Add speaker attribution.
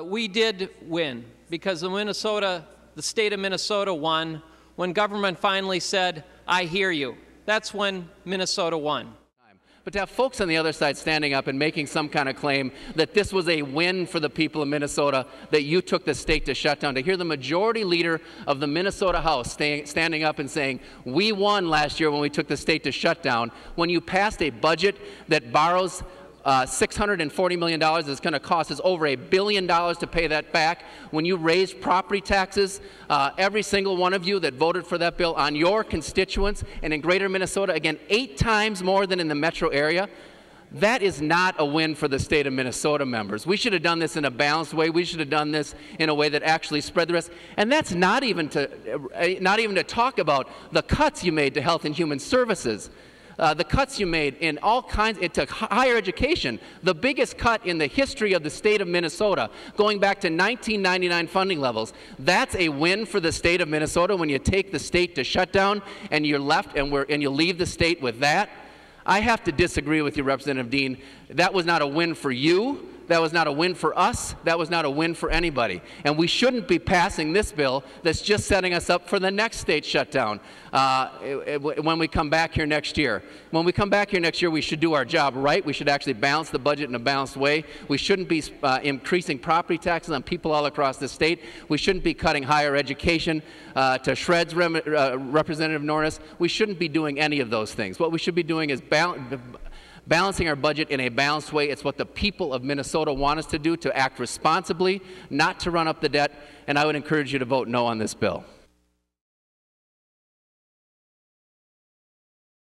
Speaker 1: We did win because the state of Minnesota won when government finally said, "I hear you." That's when Minnesota won.
Speaker 2: But to have folks on the other side standing up and making some kind of claim that this was a win for the people of Minnesota, that you took the state to shutdown, to hear the majority leader of the Minnesota House standing up and saying, we won last year when we took the state to shutdown, when you passed a budget that borrows $640 million, is going to cost us over $1 billion to pay that back. When you raised property taxes, every single one of you that voted for that bill on your constituents and in greater Minnesota, again, 8 times more than in the metro area, that is not a win for the state of Minnesota, members. We should have done this in a balanced way. We should have done this in a way that actually spread the risk. And that's not even to talk about the cuts you made to health and human services. The cuts you made in all kinds, into higher education, the biggest cut in the history of the state of Minnesota, going back to 1999 funding levels. That's a win for the state of Minnesota when you take the state to shutdown and you're left and you leave the state with that. I have to disagree with you, Representative Dean. That was not a win for you. That was not a win for us. That was not a win for anybody. And we shouldn't be passing this bill that's just setting us up for the next state shutdown when we come back here next year. When we come back here next year, we should do our job right. We should actually balance the budget in a balanced way. We shouldn't be increasing property taxes on people all across the state. We shouldn't be cutting higher education to shreds, Representative Norris. We shouldn't be doing any of those things. What we should be doing is balancing our budget in a balanced way. It's what the people of Minnesota want us to do, to act responsibly, not to run up the debt, and I would encourage you to vote no on this bill.